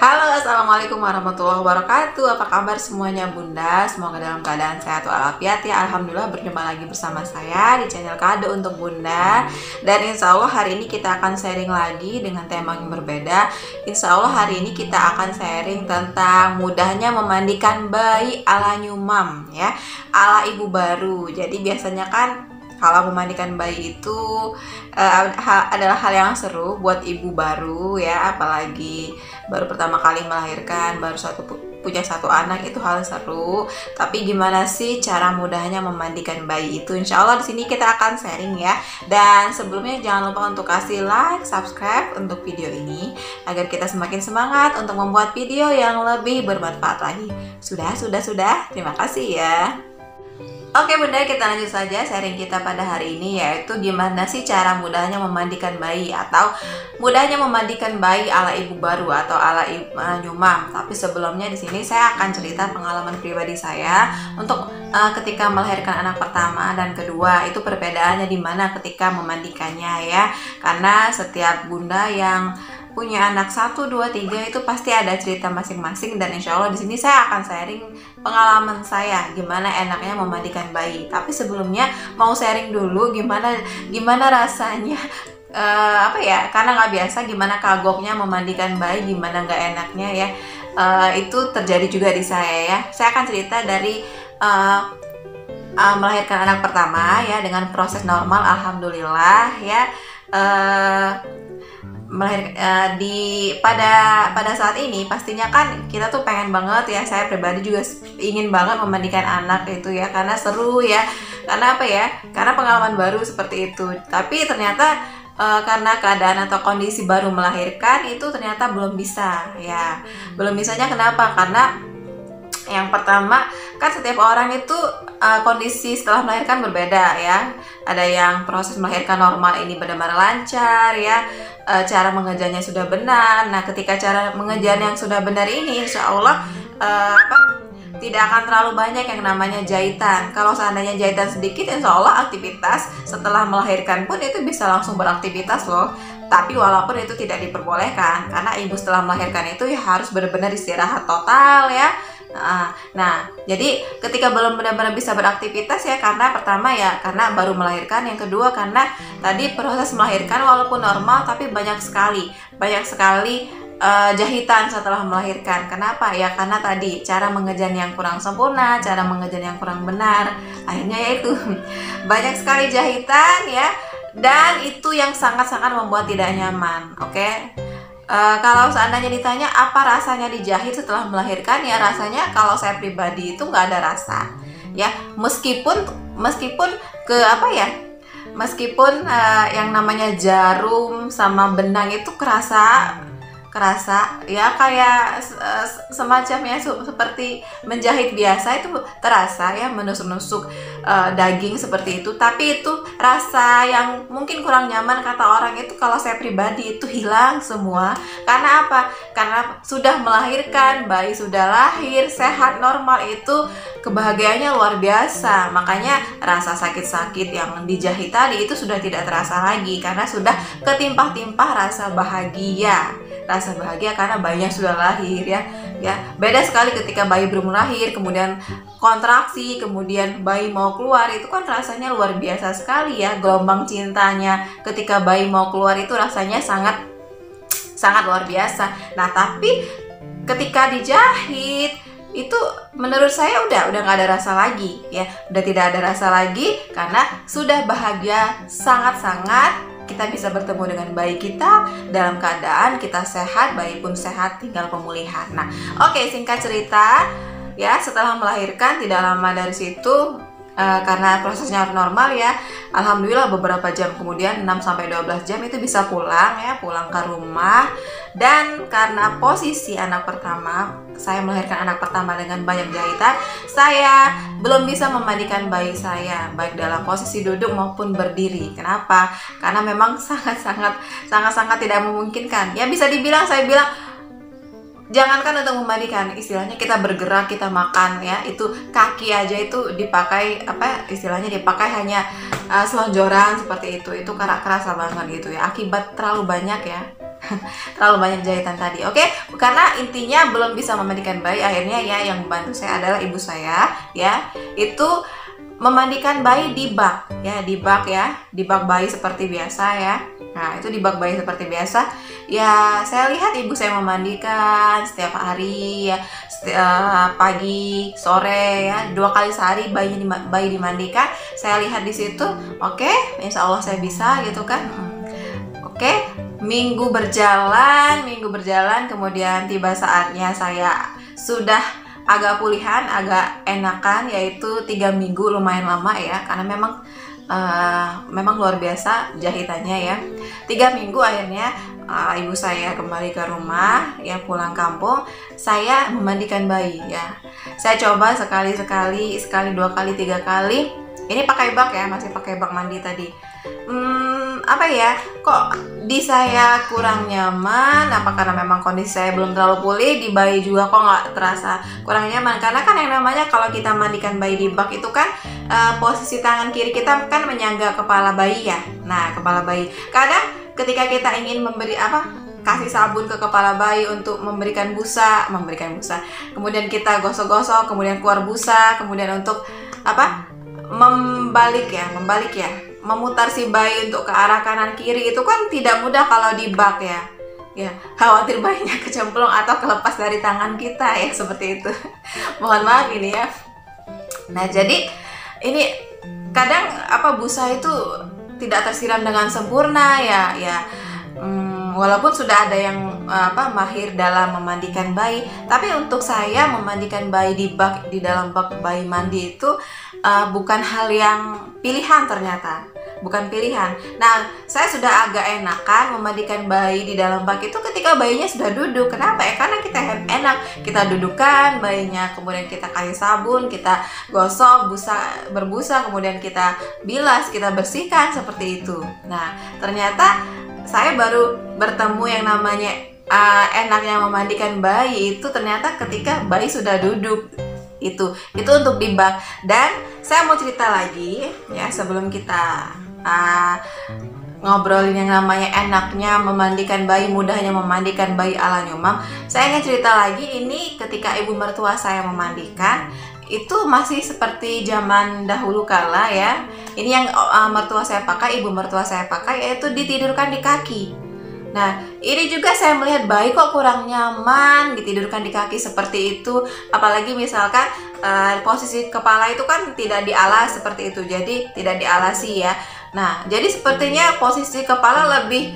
Halo, assalamualaikum warahmatullahi wabarakatuh. Apa kabar semuanya bunda? Semoga dalam keadaan sehat walafiat ya. Alhamdulillah berjumpa lagi bersama saya di channel Kado untuk Bunda. Dan insya Allah hari ini kita akan sharing lagi dengan tema yang berbeda. Insya Allah hari ini kita akan sharing tentang mudahnya memandikan bayi ala new mom ya, ala ibu baru. Jadi biasanya kan kalau memandikan bayi itu adalah hal yang seru buat ibu baru ya, apalagi baru pertama kali melahirkan, baru punya satu anak, itu hal seru. Tapi gimana sih cara mudahnya memandikan bayi itu? Insya Allah di sini kita akan sharing ya. Dan sebelumnya jangan lupa untuk kasih like, subscribe untuk video ini agar kita semakin semangat untuk membuat video yang lebih bermanfaat lagi. Sudah. Terima kasih ya. Oke bunda, kita lanjut saja sharing kita pada hari ini, yaitu gimana sih cara mudahnya memandikan bayi atau mudahnya memandikan bayi ala ibu baru atau ala new mom. Tapi sebelumnya di sini saya akan cerita pengalaman pribadi saya untuk ketika melahirkan anak pertama dan kedua, itu perbedaannya di mana ketika memandikannya ya. Karena setiap bunda yang punya anak 1, 2, 3 itu pasti ada cerita masing-masing, dan insya Allah di sini saya akan sharing pengalaman saya gimana enaknya memandikan bayi. Tapi sebelumnya mau sharing dulu gimana rasanya karena nggak biasa, gimana kagoknya memandikan bayi, gimana nggak enaknya ya. Itu terjadi juga di saya ya. Saya akan cerita dari melahirkan anak pertama ya, dengan proses normal alhamdulillah ya. Pada saat ini pastinya kan kita tuh pengen banget ya, saya pribadi juga ingin banget memandikan anak itu ya, karena seru ya, karena karena pengalaman baru seperti itu. Tapi ternyata karena keadaan atau kondisi baru melahirkan itu ternyata belum bisa ya. Belum bisanya kenapa? Karena yang pertama kan setiap orang itu kondisi setelah melahirkan berbeda ya. Ada yang proses melahirkan normal ini benar-benar lancar ya, cara mengejarnya sudah benar. Nah ketika cara mengejar yang sudah benar ini insya Allah tidak akan terlalu banyak yang namanya jahitan. Kalau seandainya jahitan sedikit, insya Allah aktivitas setelah melahirkan pun itu bisa langsung beraktivitas loh. Tapi walaupun itu tidak diperbolehkan, karena ibu setelah melahirkan itu ya harus benar-benar istirahat total ya. Nah, jadi ketika belum benar-benar bisa beraktivitas ya, karena pertama ya karena baru melahirkan, yang kedua karena tadi proses melahirkan walaupun normal tapi banyak sekali jahitan setelah melahirkan. Kenapa? Ya karena tadi cara mengejan yang kurang sempurna, cara mengejan yang kurang benar. Akhirnya yaitu banyak sekali jahitan ya, dan itu yang sangat-sangat membuat tidak nyaman. Oke. Kalau seandainya ditanya apa rasanya dijahit setelah melahirkan, ya rasanya kalau saya pribadi itu nggak ada rasa ya, meskipun yang namanya jarum sama benang itu kerasa ya, kayak semacamnya seperti menjahit biasa, itu terasa ya, menusuk-nusuk daging seperti itu. Tapi itu rasa yang mungkin kurang nyaman kata orang itu, kalau saya pribadi itu hilang semua. Karena apa? Karena sudah melahirkan, bayi sudah lahir sehat normal, itu kebahagiaannya luar biasa. Makanya rasa sakit-sakit yang dijahit tadi itu sudah tidak terasa lagi, karena sudah ketimpah-timpah rasa bahagia karena bayinya sudah lahir ya. Beda sekali ketika bayi belum lahir, kemudian kontraksi, kemudian bayi mau keluar, itu kan rasanya luar biasa sekali ya. Gelombang cintanya ketika bayi mau keluar itu rasanya sangat luar biasa. Nah tapi ketika dijahit itu menurut saya udah nggak ada rasa lagi ya, udah tidak ada rasa lagi, karena sudah bahagia sangat-sangat. Kita bisa bertemu dengan bayi kita dalam keadaan kita sehat, bayi pun sehat, tinggal pemulihan. Nah, oke, singkat cerita ya, setelah melahirkan tidak lama dari situ, karena prosesnya normal ya, alhamdulillah beberapa jam kemudian, 6-12 jam itu bisa pulang ke rumah. Dan karena posisi anak pertama, saya melahirkan anak pertama dengan banyak jahitan, saya belum bisa memandikan bayi saya baik dalam posisi duduk maupun berdiri. Kenapa? Karena memang sangat tidak memungkinkan ya, bisa dibilang, saya bilang jangankan untuk memandikan, istilahnya kita bergerak, kita makan ya, itu kaki aja itu dipakai dipakai hanya selonjoran seperti itu kerasa banget gitu ya, akibat terlalu banyak ya terlalu banyak jahitan tadi. Oke, karena intinya belum bisa memandikan bayi, akhirnya ya yang membantu saya adalah ibu saya ya. Itu memandikan bayi di bak ya, di bak bayi seperti biasa ya. Nah, itu di bak bayi seperti biasa. Ya, saya lihat ibu saya memandikan setiap hari ya, pagi, sore ya, 2 kali sehari bayi dimandikan. Saya lihat di situ, oke, insya Allah saya bisa gitu kan. Oke, minggu berjalan, kemudian tiba saatnya saya sudah agak pulihan, agak enakan, yaitu 3 minggu, lumayan lama ya, karena memang luar biasa jahitannya ya. 3 minggu akhirnya ibu saya kembali ke rumah ya, pulang kampung. Saya memandikan bayi ya. Saya coba sekali, 2 kali, 3 kali. Ini pakai bak ya, masih pakai bak mandi tadi. Apa ya, kok di saya kurang nyaman? Apa karena memang kondisi saya belum terlalu pulih? Di bayi juga kok nggak terasa kurang nyaman? Karena kan yang namanya kalau kita mandikan bayi di bak itu kan posisi tangan kiri kita kan menyangga kepala bayi ya. Nah, kepala bayi. Kadang ketika kita ingin memberi kasih sabun ke kepala bayi untuk memberikan busa, kemudian kita gosok-gosok, kemudian keluar busa, kemudian untuk membalik ya, memutar si bayi untuk ke arah kanan kiri, itu kan tidak mudah kalau di bak ya. Ya, khawatir bayinya kecemplung atau kelepas dari tangan kita ya, seperti itu. Mohon maaf ini ya. Nah, jadi ini kadang busa itu tidak tersiram dengan sempurna ya. Walaupun sudah ada yang mahir dalam memandikan bayi, tapi untuk saya memandikan bayi di dalam bak bayi mandi itu bukan hal yang pilihan ternyata. Bukan pilihan. Nah, saya sudah agak enakan memandikan bayi di dalam bak itu ketika bayinya sudah duduk. Kenapa ya? Karena kita enak, kita dudukan bayinya, kemudian kita kasih sabun, kita gosok, berbusa, kemudian kita bilas, kita bersihkan seperti itu. Nah, ternyata saya baru bertemu yang namanya enaknya memandikan bayi itu ternyata ketika bayi sudah duduk. Itu untuk di bak. Dan saya mau cerita lagi ya, sebelum kita ngobrolin yang namanya enaknya memandikan bayi, mudahnya memandikan bayi ala Nyumam. Saya ingin cerita lagi, ini ketika ibu mertua saya memandikan itu masih seperti zaman dahulu kala ya. Ini yang ibu mertua saya pakai, yaitu ditidurkan di kaki. Nah, ini juga saya melihat bayi kok kurang nyaman ditidurkan di kaki seperti itu. Apalagi misalkan posisi kepala itu kan tidak dialas seperti itu, jadi tidak dialasi ya. Nah, jadi sepertinya posisi kepala lebih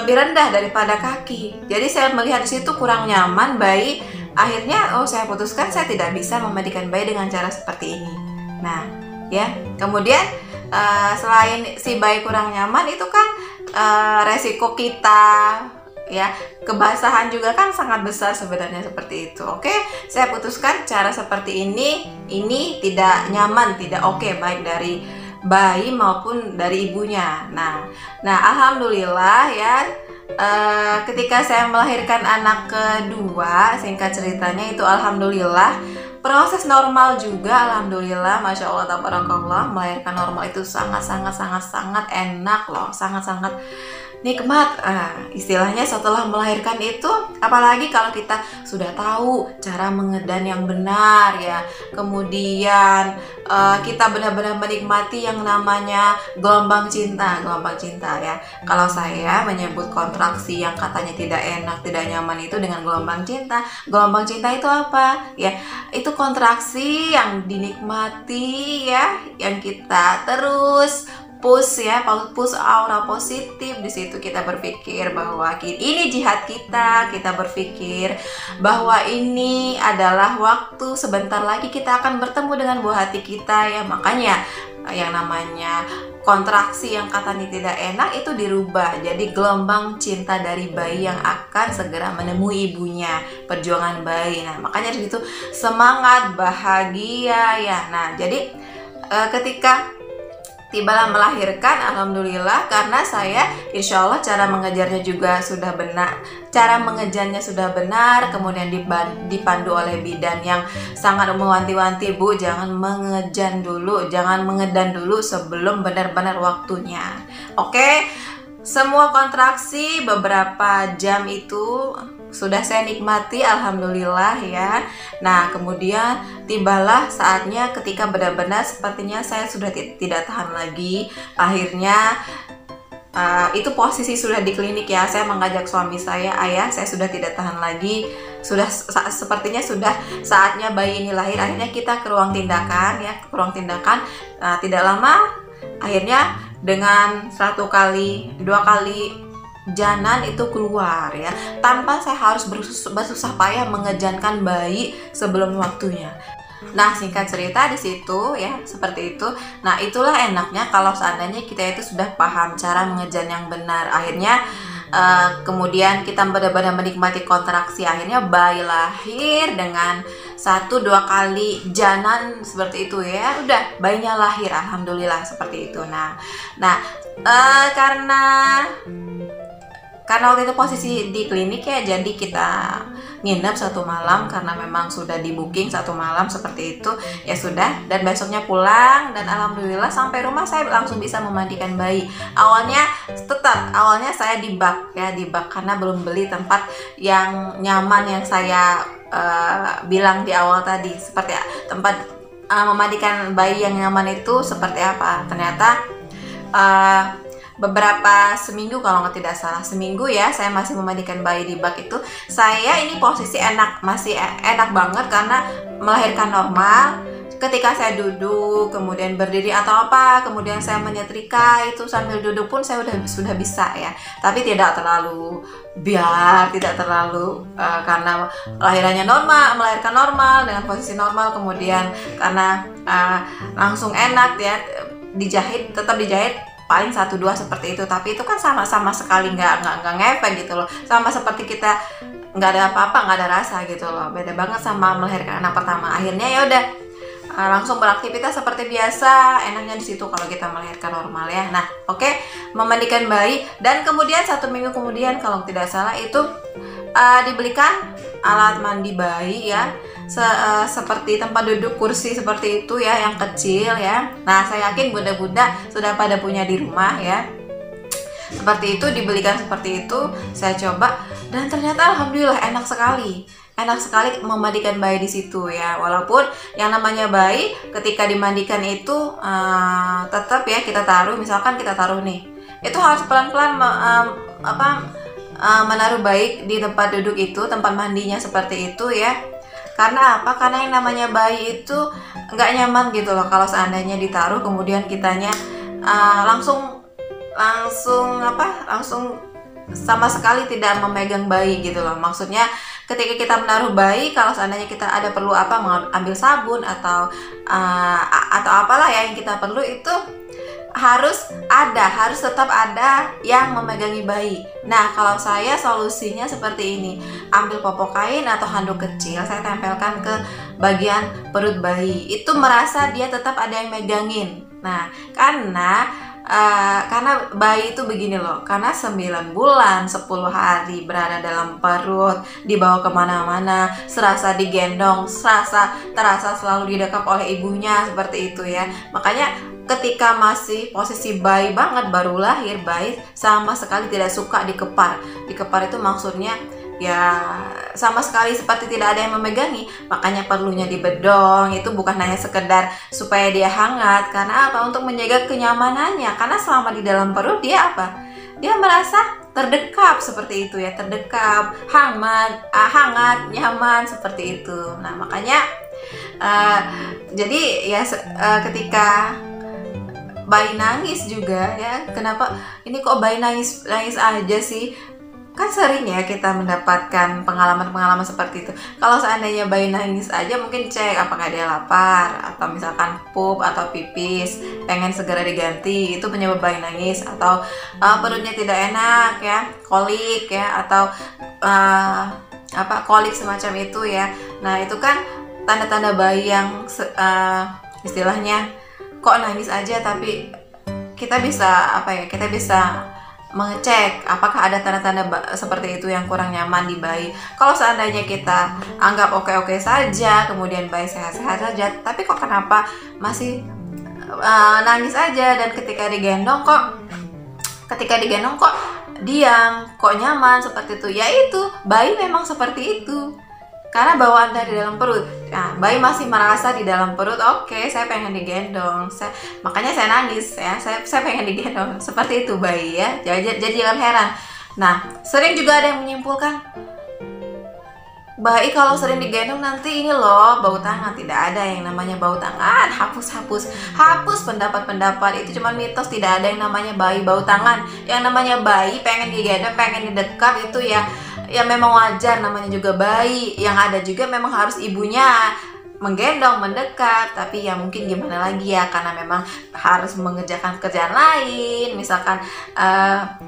rendah daripada kaki. Jadi saya melihat di situ kurang nyaman bayi. Akhirnya saya putuskan saya tidak bisa memandikan bayi dengan cara seperti ini. Nah, ya. Kemudian selain si bayi kurang nyaman, itu kan resiko kita ya, kebasahan juga kan sangat besar sebenarnya seperti itu. Oke, saya putuskan cara seperti ini tidak nyaman, tidak oke, baik dari bayi maupun dari ibunya. Nah alhamdulillah ya, ketika saya melahirkan anak kedua, singkat ceritanya itu alhamdulillah proses normal juga, alhamdulillah, masya Allah, tabarakallah. Melahirkan normal itu sangat enak loh, sangat nikmat. Istilahnya setelah melahirkan itu, apalagi kalau kita sudah tahu cara mengedan yang benar ya, kemudian kita benar-benar menikmati yang namanya gelombang cinta ya. Kalau saya menyebut kontraksi yang katanya tidak enak, tidak nyaman itu dengan gelombang cinta. Gelombang cinta itu apa ya? Itu kontraksi yang dinikmati ya, yang kita terus push aura positif. Di situ kita berpikir bahwa ini jihad kita berpikir bahwa ini adalah waktu sebentar lagi kita akan bertemu dengan buah hati kita ya. Makanya yang namanya kontraksi yang katanya tidak enak itu dirubah jadi gelombang cinta dari bayi yang akan segera menemui ibunya, perjuangan bayi. Nah, makanya di situ semangat, bahagia ya. Nah, jadi ketika tibalah melahirkan, alhamdulillah, karena saya insya Allah cara mengejarnya juga sudah benar, kemudian dipandu oleh bidan yang sangat mewanti-wanti, Bu, jangan mengedan dulu sebelum benar-benar waktunya. Oke, semua kontraksi beberapa jam itu sudah saya nikmati, alhamdulillah ya. Nah, kemudian tibalah saatnya ketika benar-benar sepertinya saya sudah tidak tahan lagi. Akhirnya itu posisi sudah di klinik ya. Saya mengajak suami saya, ayah, saya sudah tidak tahan lagi. Sepertinya sudah saatnya bayi ini lahir. Akhirnya kita ke ruang tindakan ya, ke ruang tindakan. Tidak lama, akhirnya dengan 1 kali, 2 kali janan itu keluar ya, tanpa saya harus bersusah payah mengejankan bayi sebelum waktunya. Nah, singkat cerita di situ ya, seperti itu. Nah, itulah enaknya kalau seandainya kita itu sudah paham cara mengejan yang benar. Akhirnya kemudian kita benar-benar menikmati kontraksi. Akhirnya bayi lahir dengan 1-2 kali janan seperti itu ya. Udah, bayinya lahir, alhamdulillah seperti itu. Nah, karena waktu itu posisi di klinik ya, jadi kita nginep 1 malam karena memang sudah di booking 1 malam seperti itu. Ya sudah, dan besoknya pulang, dan alhamdulillah sampai rumah saya langsung bisa memandikan bayi. Awalnya saya di bak karena belum beli tempat yang nyaman yang saya bilang di awal tadi. Seperti tempat memandikan bayi yang nyaman itu seperti apa. Ternyata beberapa seminggu, kalau tidak salah seminggu ya, saya masih memandikan bayi di bak itu. Saya ini posisi masih enak banget karena melahirkan normal. Ketika saya duduk, kemudian berdiri atau apa, kemudian saya menyetrika itu sambil duduk pun saya sudah bisa ya. Tapi tidak terlalu karena lahirannya normal, melahirkan normal dengan posisi normal, kemudian karena langsung enak ya, tetap dijahit paling 1-2 seperti itu. Tapi itu kan sama sekali nggak ngefek gitu loh, sama seperti kita nggak ada apa-apa, nggak ada rasa gitu loh. Beda banget sama melahirkan anak pertama. Akhirnya ya udah langsung beraktivitas seperti biasa. Enaknya di situ kalau kita melahirkan normal ya. Nah, oke, memandikan bayi, dan kemudian 1 minggu kemudian kalau tidak salah itu dibelikan alat mandi bayi ya, seperti tempat duduk kursi seperti itu ya, yang kecil ya. Nah, saya yakin bunda-bunda sudah pada punya di rumah ya. Seperti itu, dibelikan seperti itu, saya coba, dan ternyata alhamdulillah enak sekali memandikan bayi di situ ya. Walaupun yang namanya bayi ketika dimandikan itu tetap ya kita taruh, misalkan kita taruh nih, itu harus pelan-pelan menaruh bayi di tempat duduk itu, tempat mandinya seperti itu ya. Karena apa? Karena yang namanya bayi itu nggak nyaman gitu loh kalau seandainya ditaruh kemudian kitanya langsung sama sekali tidak memegang bayi gitu loh. Maksudnya ketika kita menaruh bayi, kalau seandainya kita ada perlu ambil sabun atau apalah ya yang kita perlu, itu harus tetap ada yang memegangi bayi. Nah, kalau saya solusinya seperti ini. Ambil popok kain atau handuk kecil, saya tempelkan ke bagian perut bayi. Itu merasa dia tetap ada yang megangin. Nah, karena bayi itu begini loh, karena 9 bulan 10 hari berada dalam perut, dibawa kemana-mana, serasa digendong, terasa selalu didekap oleh ibunya seperti itu ya. Makanya ketika masih posisi bayi banget, baru lahir, bayi sama sekali tidak suka dikepar. Dikepar itu maksudnya ya sama sekali seperti tidak ada yang memegangi. Makanya perlunya dibedong, itu bukan hanya sekedar supaya dia hangat. Karena apa? Untuk menjaga kenyamanannya. Karena selama di dalam perut dia apa? Dia merasa terdekap seperti itu ya, terdekap, hangat, nyaman seperti itu. Nah, makanya jadi ya ketika bayi nangis juga ya, kenapa ini kok bayi nangis aja sih? Kan sering ya kita mendapatkan pengalaman seperti itu. Kalau seandainya bayi nangis aja, mungkin cek apakah dia lapar, atau misalkan pup atau pipis pengen segera diganti, itu penyebab bayi nangis. Atau perutnya tidak enak ya, kolik ya, atau kolik semacam itu ya. Nah, itu kan tanda-tanda bayi yang istilahnya kok nangis aja. Tapi kita bisa mengecek apakah ada tanda-tanda seperti itu yang kurang nyaman di bayi. Kalau seandainya kita anggap oke-oke saja, kemudian bayi sehat-sehat saja, tapi kok kenapa masih nangis aja, dan ketika digendong kok ketika digendong kok diam, kok nyaman seperti itu. Ya itu, bayi memang seperti itu. Karena bawaan dari dalam perut. Nah, bayi masih merasa di dalam perut, oke, saya pengen digendong. Makanya saya nangis ya. Saya pengen digendong. Seperti itu bayi ya. Jadi jangan heran. Nah, sering juga ada yang menyimpulkan, bayi kalau sering digendong nanti ini loh bau tangan. Tidak ada yang namanya bau tangan. Hapus pendapat-pendapat itu, cuma mitos. Tidak ada yang namanya bayi bau tangan. Yang namanya bayi pengen digendong, pengen didekat, itu ya memang wajar, namanya juga bayi. Yang ada juga memang harus ibunya menggendong, mendekat. Tapi ya mungkin gimana lagi ya, karena memang harus mengerjakan pekerjaan lain. Misalkan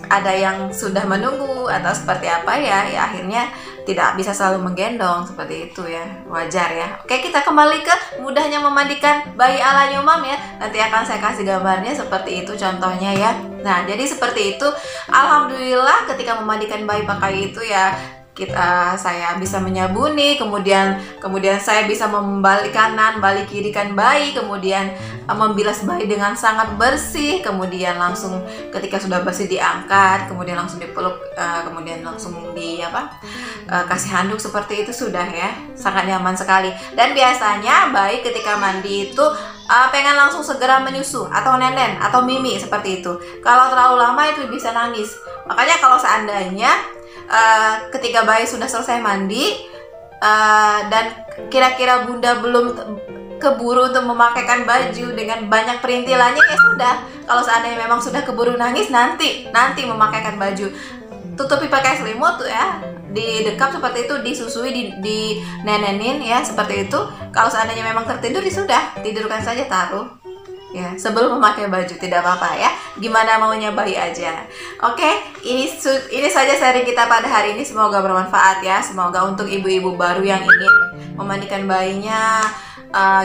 ada yang sudah menunggu atau seperti apa ya akhirnya tidak bisa selalu menggendong, seperti itu ya, wajar ya. Oke, kita kembali ke mudahnya memandikan bayi ala Nyomam ya. Nanti akan saya kasih gambarnya seperti itu contohnya ya. Nah, jadi seperti itu. Alhamdulillah ketika memandikan bayi pakai itu ya, saya bisa menyabuni, kemudian saya bisa membalik kanan, balik kiri kan bayi, kemudian membilas bayi dengan sangat bersih, kemudian langsung ketika sudah bersih diangkat, kemudian langsung dipeluk, kemudian langsung kasih handuk seperti itu sudah ya, sangat nyaman sekali. Dan biasanya bayi ketika mandi itu pengen langsung segera menyusu atau nenen atau mimi seperti itu. Kalau terlalu lama itu bisa nangis. Makanya kalau seandainya ketika bayi sudah selesai mandi dan kira-kira bunda belum keburu untuk memakaikan baju dengan banyak perintilannya, ya sudah. Kalau seandainya memang sudah keburu nangis, nanti memakaikan baju, tutupi pakai selimut tuh ya, didekap seperti itu, disusui, dinenenin ya seperti itu. Kalau seandainya memang tertidur, ya sudah, tidurkan saja, taruh ya sebelum memakai baju, tidak apa-apa ya, gimana maunya bayi aja. Oke, ini saja sharing kita pada hari ini, semoga bermanfaat ya. Semoga untuk ibu-ibu baru yang ingin memandikan bayinya,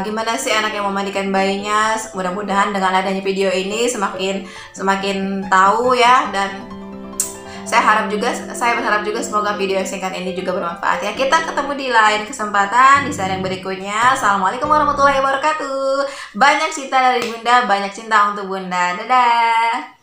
gimana sih anak yang memandikan bayinya, mudah-mudahan dengan adanya video ini semakin tahu ya. Dan saya berharap juga semoga video yang singkat ini juga bermanfaat ya. Kita ketemu di lain kesempatan di sharing berikutnya. Assalamualaikum warahmatullahi wabarakatuh. Banyak cinta dari Bunda, banyak cinta untuk Bunda. Dadah.